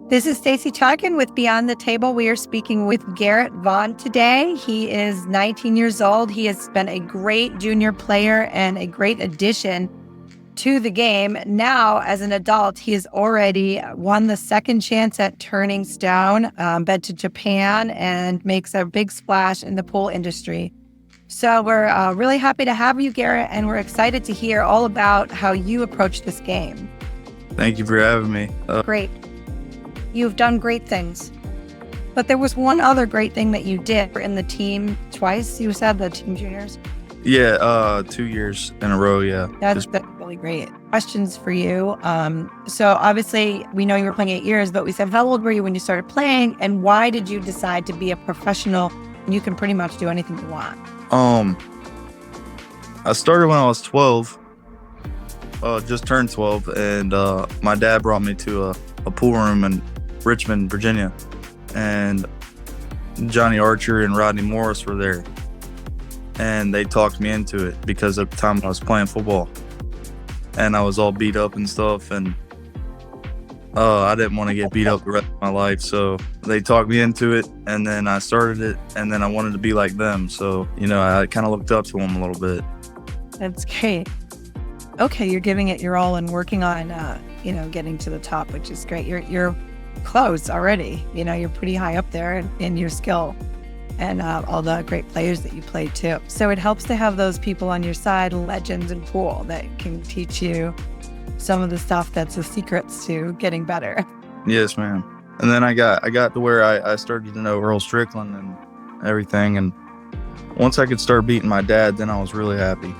This is Stacy Chotkin with Beyond the Table. We are speaking with Garrett Vaughan today. He is 19 years old. He has been a great junior player and a great addition to the game. Now, as an adult, he has already won the second chance at turning stone, been to Japan, and makes a big splash in the pool industry. So we're really happy to have you, Garrett, and we're excited to hear all about how you approach this game. Thank you for having me. Great. You've done great things. But there was one other great thing that you did in the team twice. You said the team juniors. Yeah, 2 years in a row, yeah. That's really great. Questions for you. So obviously, we know you were playing 8 years, but we said, how old were you when you started playing? And why did you decide to be a professional? You can pretty much do anything you want. I started when I was 12. Just turned 12. And my dad brought me to a pool room in Richmond, Virginia. And Johnny Archer and Rodney Morris were there. And they talked me into it because at the time I was playing football. And I was all beat up and stuff. And I didn't want to get beat up the rest of my life. So they talked me into it. And then I started it. And then I wanted to be like them. So, I kind of looked up to them a little bit. That's great. Okay, you're giving it your all and working on, getting to the top, which is great. You're close already. You're pretty high up there in your skill and all the great players that you play too. So it helps to have those people on your side, legends in pool, that can teach you some of the stuff that's the secrets to getting better. Yes, ma'am. And then I got to where I started to know Earl Strickland and everything. And once I could start beating my dad, then I was really happy.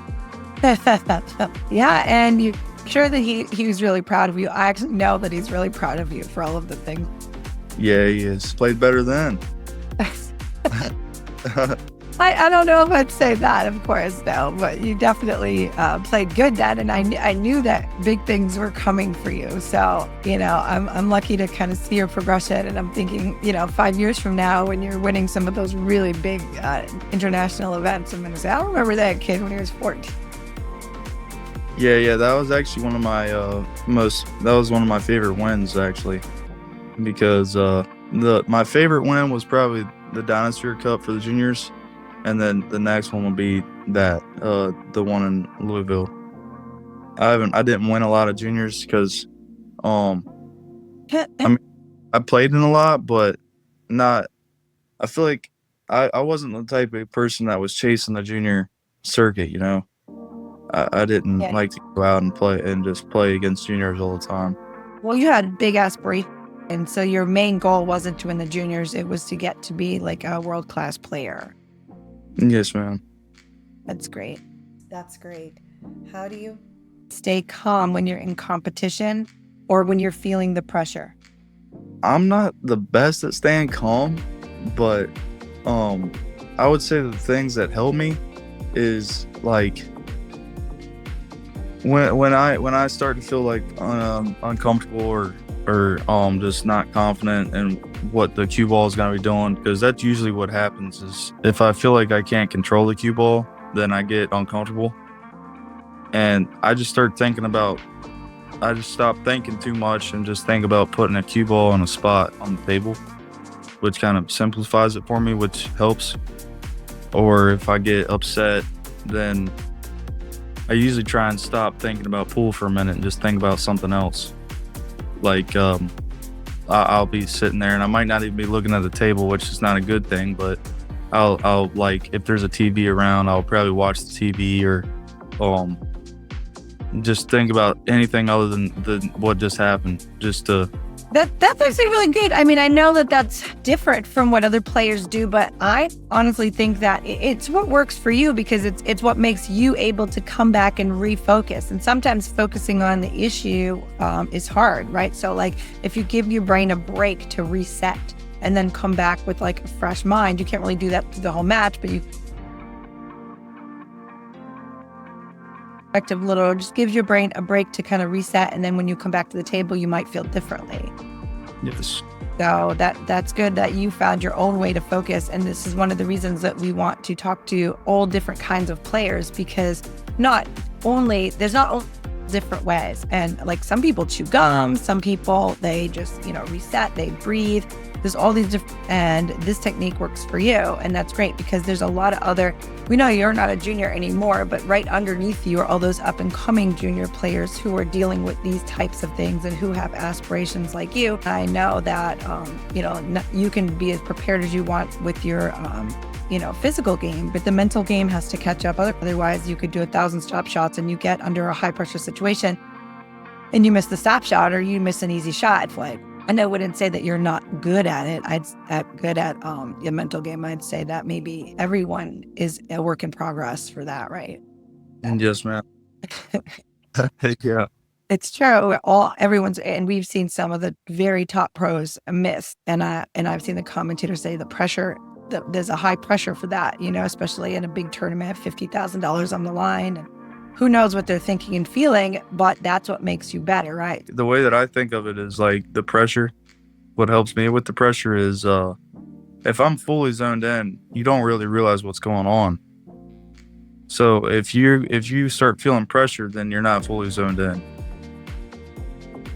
Yeah, and you're sure that he was really proud of you. I actually know that he's really proud of you for all of the things. Yeah, he is. Played better then. I don't know if I'd say that, of course, no, but you definitely played good then, and I knew that big things were coming for you. So, I'm lucky to kind of see your progression, and I'm thinking, 5 years from now when you're winning some of those really big international events, I'm going to say, I remember that kid when he was 14. Yeah, that was actually one of my one of my favorite wins, actually, because my favorite win was probably the Dinosaur Cup for the juniors, and then the next one will be that the one in Louisville. I didn't win a lot of juniors because I played in a lot, but not. I feel like I wasn't the type of person that was chasing the junior circuit, I didn't like to go out and play against juniors all the time. Well, you had big aspirations, and so your main goal wasn't to win the juniors. It was to get to be like a world-class player. Yes, ma'am. That's great. That's great. How do you stay calm when you're in competition or when you're feeling the pressure? I'm not the best at staying calm, but I would say the things that help me is like when I start to feel like uncomfortable or just not confident in what the cue ball is going to be doing, because that's usually what happens. Is if I feel like I can't control the cue ball, then I get uncomfortable, and I just start I just stop thinking too much and just think about putting a cue ball on a spot on the table, which kind of simplifies it for me, which helps. Or if I get upset, then I usually try and stop thinking about pool for a minute and just think about something else. Like I'll be sitting there and I might not even be looking at the table, which is not a good thing, but I'll like, if there's a TV around, I'll probably watch the TV or just think about anything other than what just happened, just to... That's actually really good. I mean, I know that that's different from what other players do, but I honestly think that it's what works for you because it's what makes you able to come back and refocus. And sometimes focusing on the issue is hard, right? So like if you give your brain a break to reset and then come back with like a fresh mind, you can't really do that through the whole match, but you little just gives your brain a break to kind of reset, and then when you come back to the table you might feel differently. Yes. So that's good that you found your own way to focus, and this is one of the reasons that we want to talk to all different kinds of players, because there's not different ways. And like some people chew gum, some people, they just, reset, they breathe. There's all these different, and this technique works for you. And that's great because there's a lot of other, we know you're not a junior anymore, but right underneath you are all those up and coming junior players who are dealing with these types of things and who have aspirations like you. I know that, you can be as prepared as you want with your, physical game, but the mental game has to catch up. Otherwise, you could do 1,000 stop shots and you get under a high pressure situation and you miss the stop shot or you miss an easy shot. It's like, and I wouldn't say that you're not good at it. Good at your mental game. I'd say that maybe everyone is a work in progress for that, right? And yes, ma'am. Yeah. It's true. Everyone's, and we've seen some of the very top pros miss, and I've seen the commentators say the pressure. There's a high pressure for that, especially in a big tournament, $50,000 on the line. And who knows what they're thinking and feeling, but that's what makes you better, right? The way that I think of it is like the pressure. What helps me with the pressure is if I'm fully zoned in, you don't really realize what's going on. So if you start feeling pressure, then you're not fully zoned in.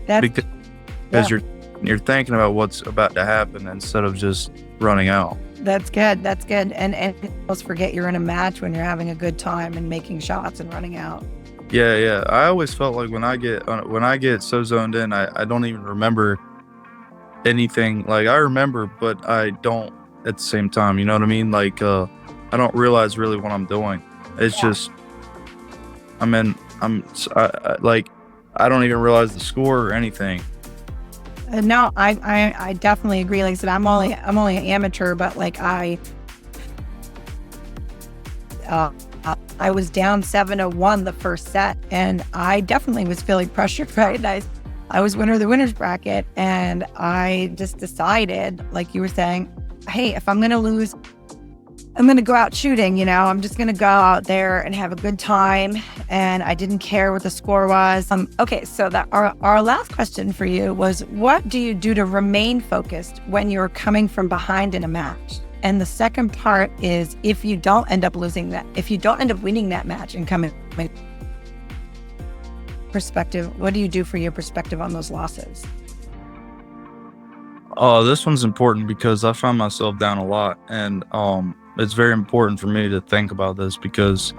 Because you're thinking about what's about to happen instead of just running out. That's good. And almost forget you're in a match when you're having a good time and making shots and running out. Yeah. I always felt like when I get so zoned in, I don't even remember anything. Like I remember, but I don't at the same time. You know what I mean? Like I don't realize really what I'm doing. It's just I don't even realize the score or anything. No, I definitely agree. Like I said, I'm only an amateur, but like I was down 7-1 the first set, and I definitely was feeling pressure. Right, I was winner of the winners bracket, and I just decided, like you were saying, hey, if I'm gonna lose, I'm going to go out shooting, I'm just going to go out there and have a good time. And I didn't care what the score was. Okay, so our last question for you was, what do you do to remain focused when you're coming from behind in a match? And the second part is, if you don't end up winning that match and coming perspective, what do you do for your perspective on those losses? Oh, this one's important because I find myself down a lot, and it's very important for me to think about this because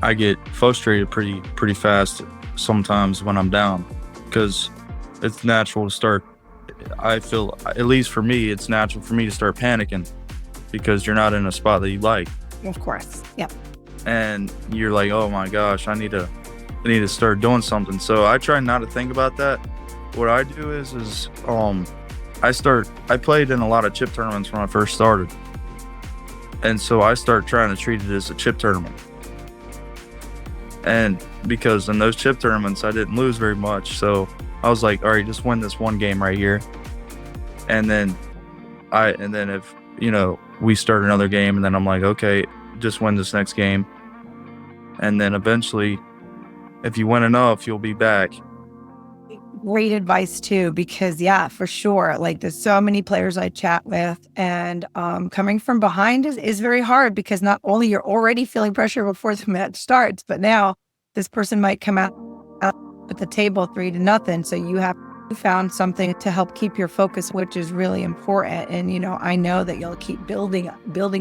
I get frustrated pretty fast sometimes when I'm down, because it's natural to start. I feel, at least for me, it's natural for me to start panicking because you're not in a spot that you like. Of course, yeah. And you're like, oh my gosh, I need to start doing something. So I try not to think about that. What I do is I played in a lot of chip tournaments when I first started. And so I start trying to treat it as a chip tournament. And because in those chip tournaments, I didn't lose very much. So I was like, all right, just win this one game right here. And then if, we start another game, and then I'm like, okay, just win this next game. And then eventually, if you win enough, you'll be back. Great advice too, because yeah, for sure. Like there's so many players I chat with, and coming from behind is very hard, because not only you're already feeling pressure before the match starts, but now this person might come out at the table 3-0. So you have found something to help keep your focus, which is really important. And I know that you'll keep building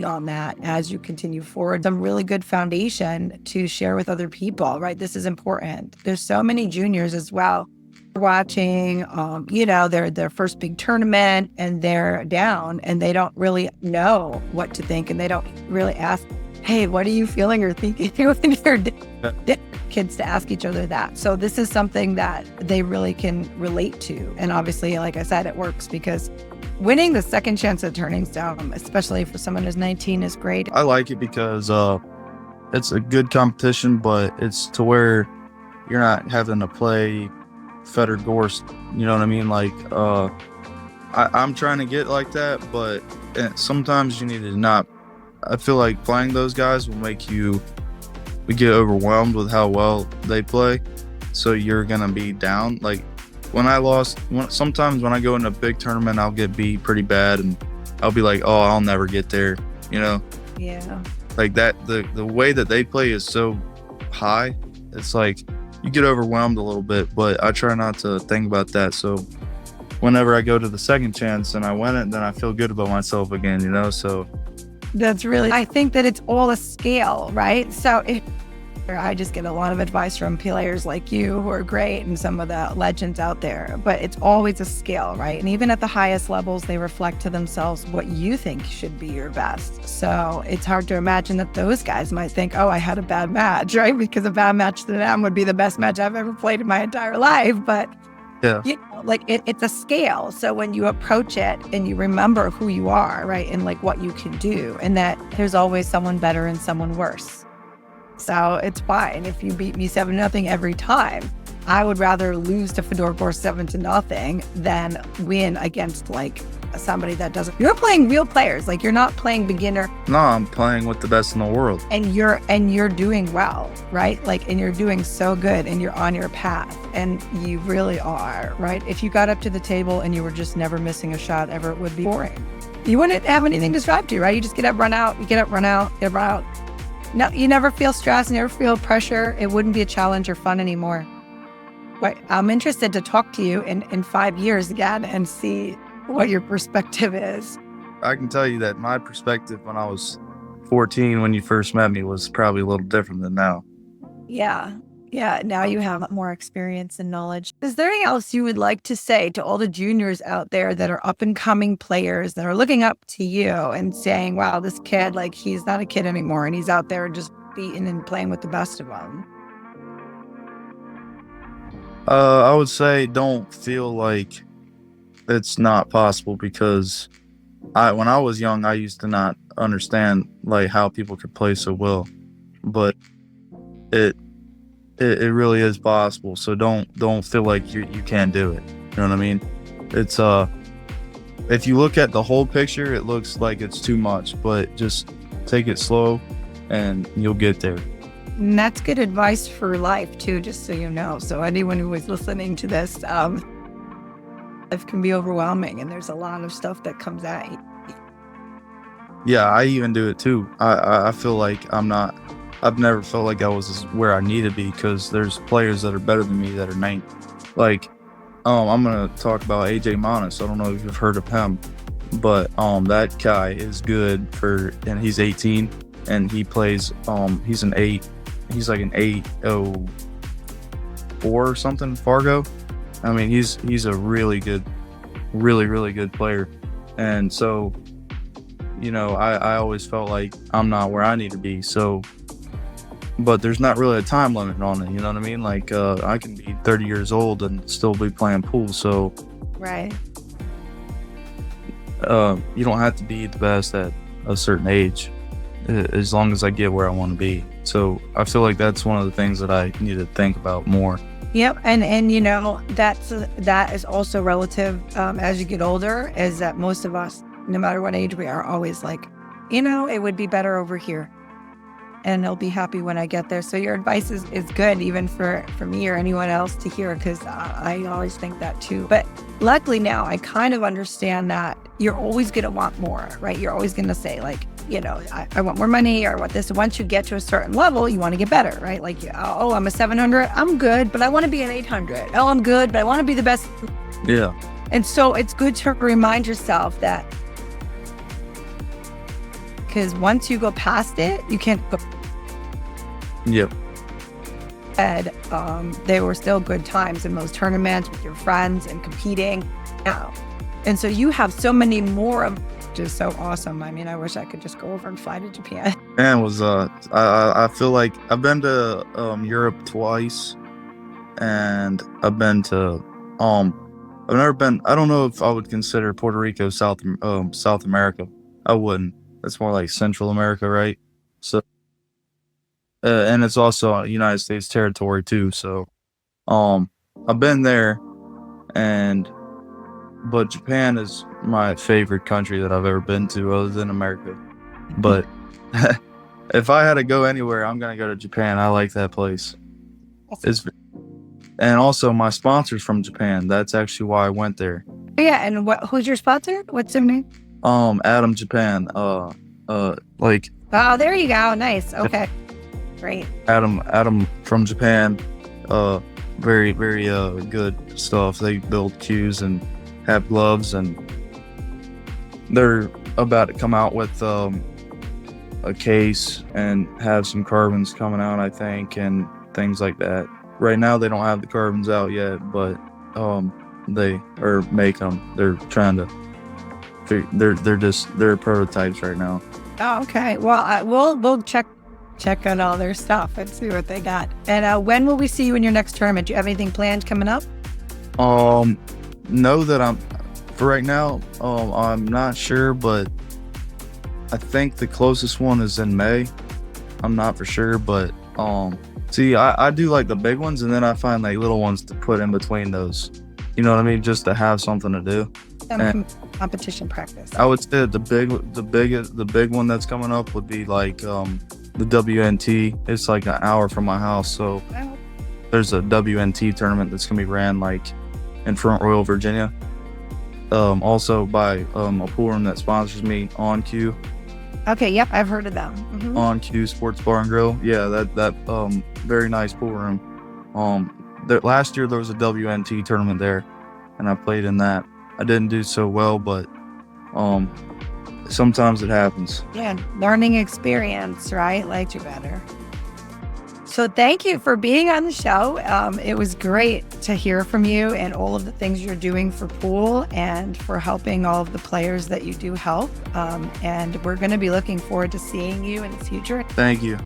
on that as you continue forward. Some really good foundation to share with other people, right? This is important. There's so many juniors as well watching, their first big tournament, and they're down and they don't really know what to think, and they don't really ask, hey, what are you feeling or thinking when you're kids to ask each other that. So this is something that they really can relate to. And obviously, like I said, it works because winning the second chance at turning down, especially for someone who's 19, is great. I like it because it's a good competition, but it's to where you're not having to play Fedor Gorst, you know what I mean? Like, I'm trying to get like that, but sometimes you need to not. I feel like playing those guys will make you get overwhelmed with how well they play, so you're gonna be down. Like sometimes when I go in a big tournament, I'll get beat pretty bad, and I'll be like, oh, I'll never get there, Yeah. Like that, the way that they play is so high. It's like you get overwhelmed a little bit, but I try not to think about that. So whenever I go to the second chance and I win it, then I feel good about myself again, you know? So That's really, I think that it's all a scale, right? So I just get a lot of advice from players like you who are great and some of the legends out there, but it's always a scale, right? And even at the highest levels, they reflect to themselves what you think should be your best. So it's hard to imagine that those guys might think, oh, I had a bad match, right? Because a bad match to them would be the best match I've ever played in my entire life. But yeah, you know, like it's a scale. So when you approach it and you remember who you are, right? And like what you can do, and that there's always someone better and someone worse. So it's fine if you beat me 7-0 every time. I would rather lose to Fedor 7-0 than win against like somebody that doesn't. You're playing real players. Like you're not playing beginner. no, I'm playing with the best in the world. And you're doing well, right? Like, and you're doing so good and you're on your path and you really are, right? If you got up to the table and you were just never missing a shot ever, it would be boring. You wouldn't have anything to strive to, right? You just get up, run out, you get up, run out, get up, run out. No, you never feel stress, you never feel pressure. It wouldn't be a challenge or fun anymore. But I'm interested to talk to you in 5 years again and see what your perspective is. I can tell you that my perspective when I was 14, when you first met me, was probably a little different than now. Yeah. Now you have more experience and knowledge. Is there anything else you would like to say to all the juniors out there that are up and coming players that are looking up to you and saying, wow, this kid, like he's not a kid anymore and he's out there just beating and playing with the best of them? I would say don't feel like it's not possible, because when I was young, I used to not understand like how people could play so well, but it really is possible. So don't feel like you can't do it. You know what I mean? It's if you look at the whole picture, it looks like it's too much, but just take it slow and you'll get there. And that's good advice for life too, just so you know. So anyone who is listening to this, life can be overwhelming and there's a lot of stuff that comes at you. Yeah, I even do it too. I feel like I've never felt like I was where I need to be, because there's players that are better than me that are 9. Like, I'm gonna talk about AJ Monis. I don't know if you've heard of him, but that guy is good and he's 18 and he plays. He's an 8. He's like an 804 or something. Fargo. I mean, he's a really good player, and so, you know, I always felt like I'm not where I need to be. So. But there's not really a time limit on it, you know what I mean? Like, I can be 30 years old and still be playing pool, so... Right. You don't have to be the best at a certain age, as long as I get where I want to be. So I feel like that's one of the things that I need to think about more. Yep, and you know, that is also relative as you get older, is that most of us, no matter what age we are, always like, you know, it would be better over here. And I'll be happy when I get there. So your advice is good, even for me or anyone else to hear, because I always think that too. But luckily now I kind of understand that you're always going to want more, right? You're always going to say like, you know, I want more money or I want this. Once you get to a certain level, you want to get better, right? Like, oh, I'm a 700. I'm good, but I want to be an 800. Oh, I'm good, but I want to be the best. Yeah. And so it's good to remind yourself that, because once you go past it, you can't go. Yep. And they were still good times in those tournaments with your friends and competing. Now, and so you have so many more of, just so awesome. I mean, I wish I could just go over and fly to Japan. And I feel like I've been to Europe twice, and I've been to I've never been. I don't know if I would consider Puerto Rico South America. I wouldn't. It's more like Central America, right? So, and it's also United States territory too. So, I've been there, but Japan is my favorite country that I've ever been to, other than America. But if I had to go anywhere, I'm gonna go to Japan. I like that place. And also my sponsor's from Japan. That's actually why I went there. Yeah, and who's your sponsor? What's their name? Adam Japan. Like. Oh, there you go. Nice. Okay. Great. Adam from Japan. very, very good stuff. They build cues and have gloves, and they're about to come out with a case and have some carbons coming out, I think, and things like that. Right now, they don't have the carbons out yet, but they are making them. They're trying to. They're prototypes right now. Oh, okay. Well, we'll check out all their stuff and see what they got. And when will we see you in your next tournament? Do you have anything planned coming up? Know that for right now, I'm not sure, but I think the closest one is in May. I'm not for sure, but see, I do like the big ones, and then I find like little ones to put in between those. You know what I mean? Just to have something to do. Competition practice. I would say the big one that's coming up would be like the WNT. It's like an hour from my house, so there's a WNT tournament that's gonna be ran like in Front Royal, Virginia. Also by a pool room that sponsors me, On Q. Okay, yep, I've heard of them. Mm-hmm. On Q Sports Bar and Grill. Yeah, that very nice pool room. Last year there was a WNT tournament there, and I played in that. I didn't do so well, but sometimes it happens. Yeah, learning experience, right? Like you better. So thank you for being on the show. It was great to hear from you and all of the things you're doing for pool and for helping all of the players that you do help. And we're going to be looking forward to seeing you in the future. Thank you.